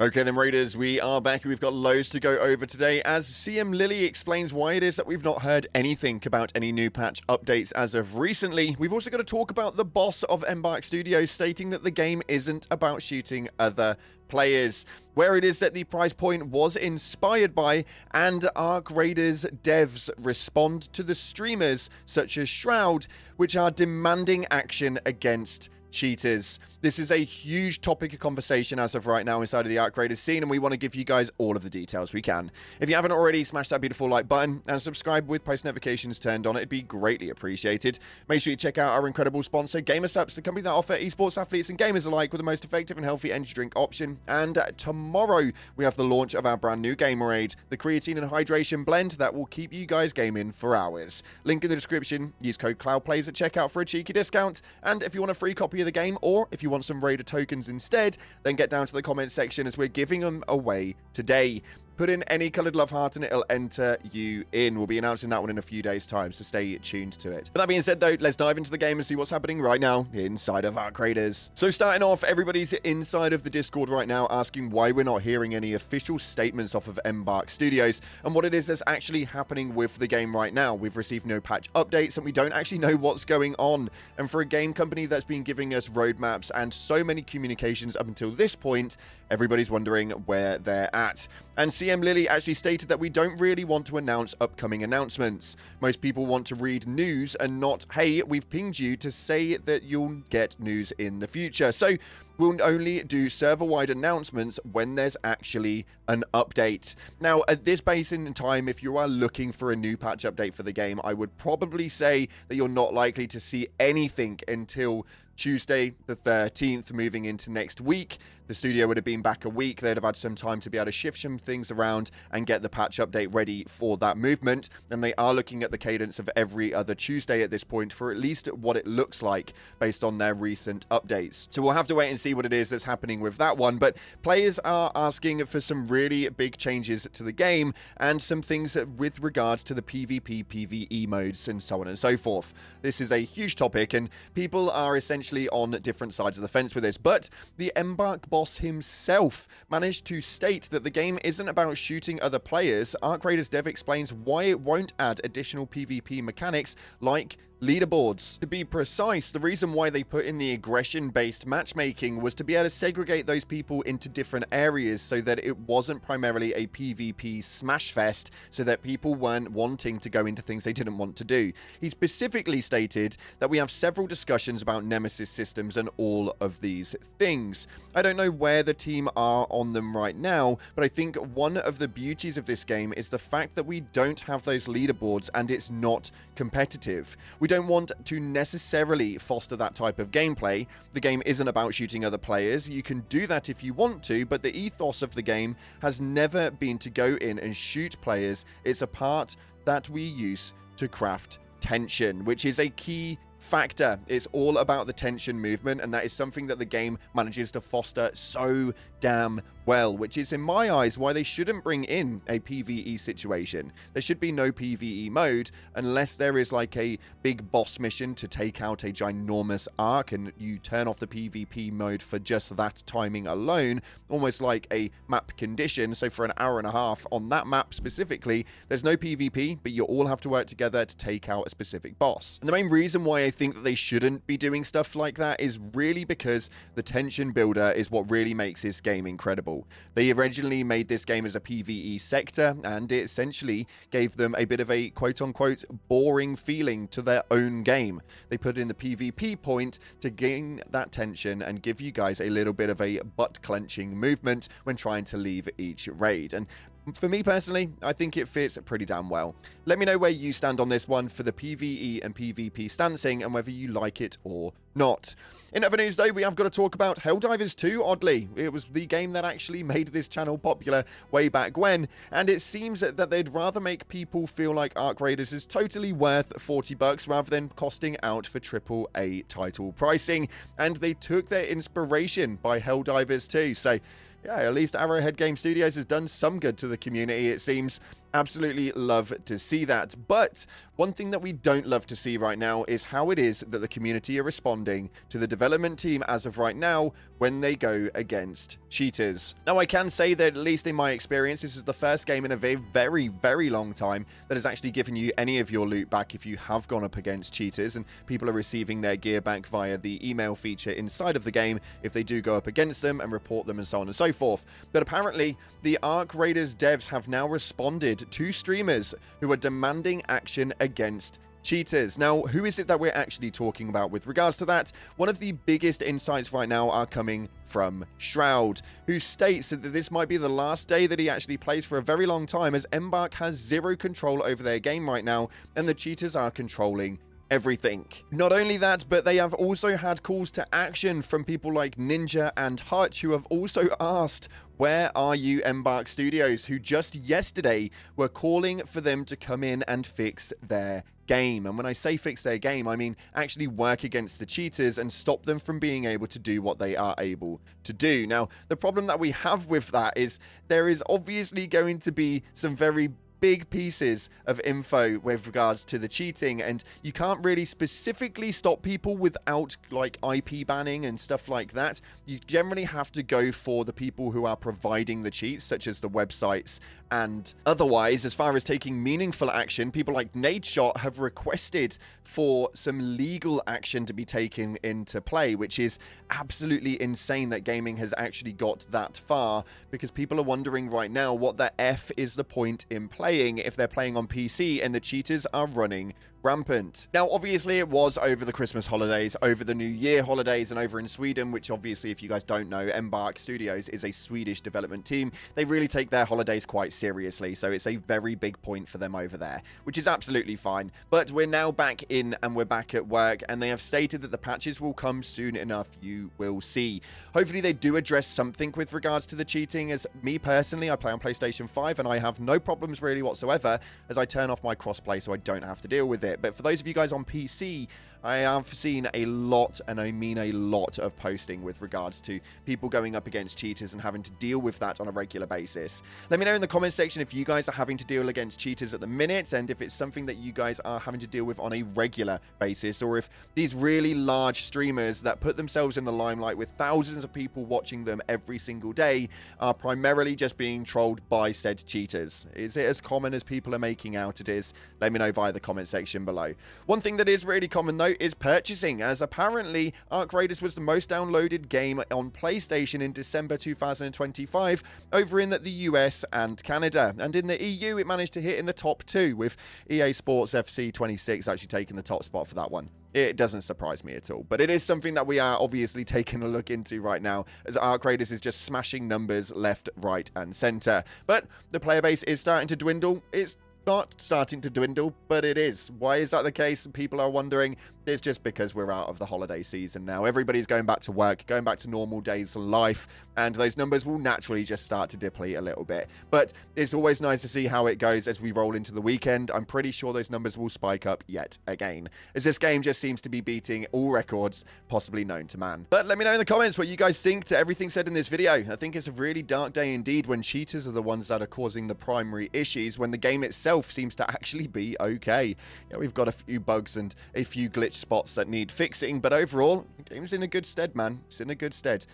Okay then, Raiders, we are back. We've got loads to go over today as CM Lily explains why it is that we've not heard anything about any new patch updates as of recently. We've also got to talk about the boss of Embark Studios stating that the game isn't about shooting other players, where it is that the prize point was inspired by, and Arc Raiders devs respond to the streamers such as Shroud, which are demanding action against cheaters. This is a huge topic of conversation as of right now inside of the Arc Raiders scene, and we want to give you guys all of the details we can. If you haven't already, smash that beautiful like button and subscribe with post notifications turned on. It'd be greatly appreciated. Make sure you check out our incredible sponsor, GamerSupps, the company that offer esports athletes and gamers alike with the most effective and healthy energy drink option. And tomorrow, we have the launch of our brand new Gamerade, the creatine and hydration blend that will keep you guys gaming for hours. Link in the description. Use code CloudPlays at checkout for a cheeky discount. And if you want a free copy of the game, or if you want some Raider tokens instead, then get down to the comments section as we're giving them away today. Put in any coloured love heart and it'll enter you in. We'll be announcing that one in a few days' time, so stay tuned to it. But that being said, though, let's dive into the game and see what's happening right now inside of Arc Raiders. So starting off, everybody's inside of the Discord right now asking why we're not hearing any official statements off of Embark Studios and what it is that's actually happening with the game right now. We've received no patch updates and we don't actually know what's going on. And for a game company that's been giving us roadmaps and so many communications up until this point, everybody's wondering where they're at. And CM Lily actually stated that we don't really want to announce upcoming announcements. Most people want to read news and not, hey, we've pinged you to say that you'll get news in the future. So we'll only do server-wide announcements when there's actually an update. Now, at this base in time, if you are looking for a new patch update for the game, I would probably say that you're not likely to see anything until Tuesday the 13th, moving into next week. The studio would have been back a week. They'd have had some time to be able to shift some things around and get the patch update ready for that movement. And they are looking at the cadence of every other Tuesday at this point for at least what it looks like based on their recent updates. So we'll have to wait and see what it is that's happening with that one. But players are asking for some really big changes to the game and some things with regards to the PvP, PvE modes and so on and so forth. This is a huge topic and people are essentially on different sides of the fence with this, but the Embark boss himself managed to state that the game isn't about shooting other players. Arc Raiders dev explains why it won't add additional PvP mechanics like leaderboards. To be precise, the reason why they put in the aggression-based matchmaking was to be able to segregate those people into different areas so that it wasn't primarily a PvP smash fest, so that people weren't wanting to go into things they didn't want to do. He specifically stated that we have several discussions about Nemesis systems and all of these things. I don't know where the team are on them right now, but I think one of the beauties of this game is the fact that we don't have those leaderboards and it's not competitive. We don't want to necessarily foster that type of gameplay. The game isn't about shooting other players. You can do that if you want to, but the ethos of the game has never been to go in and shoot players. It's a part that we use to craft tension, which is a key factor. It's all about the tension movement, and that is something that the game manages to foster so damn well, which is in my eyes why they shouldn't bring in a PvE situation. There should be no PvE mode unless there is like a big boss mission to take out a ginormous arc and you turn off the PvP mode for just that timing alone, almost like a map condition. So for an hour and a half on that map specifically, there's no PvP, but you all have to work together to take out a specific boss. And the main reason why I think that they shouldn't be doing stuff like that is really because the tension builder is what really makes this game incredible. They originally made this game as a PvE sector, and it essentially gave them a bit of a quote-unquote boring feeling to their own game. They put in the PvP point to gain that tension and give you guys a little bit of a butt-clenching movement when trying to leave each raid. And for me personally, I think it fits pretty damn well. Let me know where you stand on this one for the PvE and PvP stancing and whether you like it or not. In other news though, we have got to talk about Helldivers 2, oddly. It was the game that actually made this channel popular way back when, and it seems that they'd rather make people feel like Arc Raiders is totally worth $40 rather than costing out for AAA title pricing, and they took their inspiration by Helldivers 2, so yeah, at least Arrowhead Game Studios has done some good to the community, it seems. Absolutely love to see that. But one thing that we don't love to see right now is how it is that the community are responding to the development team as of right now when they go against cheaters. Now, I can say that, at least in my experience, this is the first game in a very, very long time that has actually given you any of your loot back if you have gone up against cheaters, and people are receiving their gear back via the email feature inside of the game if they do go up against them and report them and so on and so forth. But apparently, the Arc Raiders devs have now responded to streamers who are demanding action against cheaters. Now, who is it that we're actually talking about with regards to that? One of the biggest insights right now are coming from Shroud, who states that this might be the last day that he actually plays for a very long time, as Embark has zero control over their game right now, and the cheaters are controlling everything. Not only that, but they have also had calls to action from people like Ninja and Hutch, who have also asked, where are you, Embark Studios, who just yesterday were calling for them to come in and fix their game. And when I say fix their game, I mean actually work against the cheaters and stop them from being able to do what they are able to do. Now, the problem that we have with that is there is obviously going to be some very big pieces of info with regards to the cheating, and you can't really specifically stop people without like IP banning and stuff like that. You generally have to go for the people who are providing the cheats, such as the websites, and otherwise, as far as taking meaningful action, people like Nadeshot have requested for some legal action to be taken into play, which is absolutely insane that gaming has actually got that far, because people are wondering right now what the F is the point in playing if they're playing on PC and the cheaters are running rampant. Now, obviously, it was over the Christmas holidays, over the New Year holidays, and over in Sweden, which obviously, if you guys don't know, Embark Studios is a Swedish development team. They really take their holidays quite seriously, so it's a very big point for them over there, which is absolutely fine. But we're now back in and we're back at work, and they have stated that the patches will come soon enough. You will see. Hopefully, they do address something with regards to the cheating, as me personally, I play on PlayStation 5, and I have no problems really whatsoever as I turn off my crossplay so I don't have to deal with it. But for those of you guys on PC, I have seen a lot, and I mean a lot, of posting with regards to people going up against cheaters and having to deal with that on a regular basis. Let me know in the comment section if you guys are having to deal against cheaters at the minute, and if it's something that you guys are having to deal with on a regular basis, or if these really large streamers that put themselves in the limelight with thousands of people watching them every single day are primarily just being trolled by said cheaters. Is it as common as people are making out it is? Let me know via the comment section below. One thing that is really common though is purchasing, as apparently Arc Raiders was the most downloaded game on PlayStation in December 2025 over in the US and Canada, and in the EU it managed to hit in the top 2, with EA Sports FC 26 actually taking the top spot for that one. It doesn't surprise me at all, but it is something that we are obviously taking a look into right now, as Arc Raiders is just smashing numbers left, right, and center. But the player base is starting to dwindle. It's not starting to dwindle, but it is. Why is that the case? People are wondering. It's just because we're out of the holiday season now. Everybody's going back to work, going back to normal days of life, and those numbers will naturally just start to deplete a little bit. But it's always nice to see how it goes as we roll into the weekend. I'm pretty sure those numbers will spike up yet again, as this game just seems to be beating all records possibly known to man. But let me know in the comments what you guys think to everything said in this video. I think it's a really dark day indeed when cheaters are the ones that are causing the primary issues, when the game itself seems to actually be okay. Yeah, we've got a few bugs and a few glitch spots that need fixing, but overall, the game's in a good stead, man. It's in a good stead.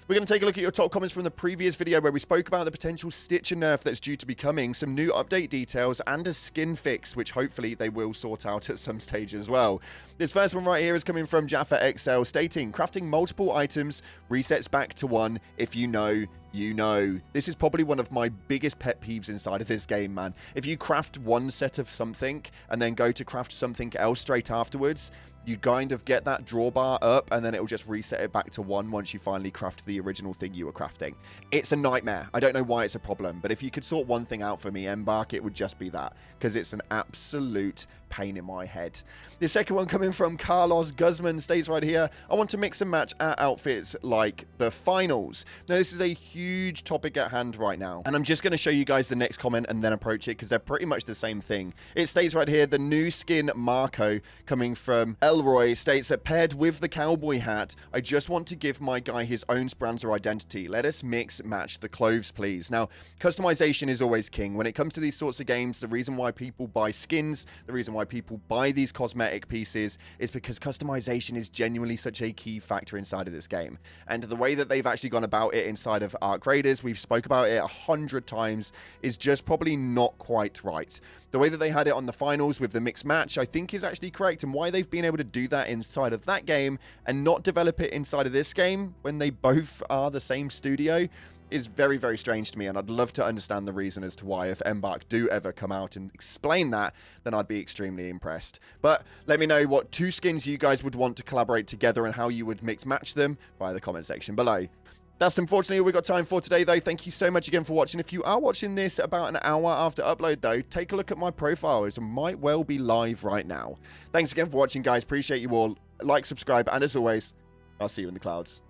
We're going to take a look at your top comments from the previous video where we spoke about the potential Stitcher nerf that's due to be coming, some new update details, and a skin fix, which hopefully they will sort out at some stage as well. This first one right here is coming from Jaffa XL, stating, crafting multiple items resets back to 1. If you know, you know. This is probably one of my biggest pet peeves inside of this game, man. If you craft one set of something and then go to craft something else straight afterwards, you kind of get that drawbar up, and then it'll just reset it back to 1 once you finally craft the original thing you were crafting. It's a nightmare. I don't know why it's a problem, but if you could sort one thing out for me, Embark, it would just be that, because it's an absolute pain in my head. The second one coming from Carlos Guzman states right here, I want to mix and match our outfits like the finals. Now, this is a huge topic at hand right now, and I'm just going to show you guys the next comment and then approach it, because they're pretty much the same thing. It states right here, the new skin Marco, coming from Elroy states that paired with the cowboy hat, I just want to give my guy his own Speranza identity. Let us mix match the clothes, please. Now, customization is always king. When it comes to these sorts of games, the reason why people buy skins, the reason why people buy these cosmetic pieces is because customization is genuinely such a key factor inside of this game. And the way that they've actually gone about it inside of Arc Raiders, we've spoke about it 100 times, is just probably not quite right. The way that they had it on the finals with the mixed match, I think is actually correct, and why they've been able to do that inside of that game and not develop it inside of this game when they both are the same studio is very, very strange to me, and I'd love to understand the reason as to why. If Embark do ever come out and explain that, then I'd be extremely impressed. But let me know what 2 skins you guys would want to collaborate together and how you would mix match them via the comment section below. That's unfortunately all we've got time for today, though. Thank you so much again for watching. If you are watching this about an hour after upload, though, take a look at my profile, as it might well be live right now. Thanks again for watching, guys. Appreciate you all. Like, subscribe, and as always, I'll see you in the clouds.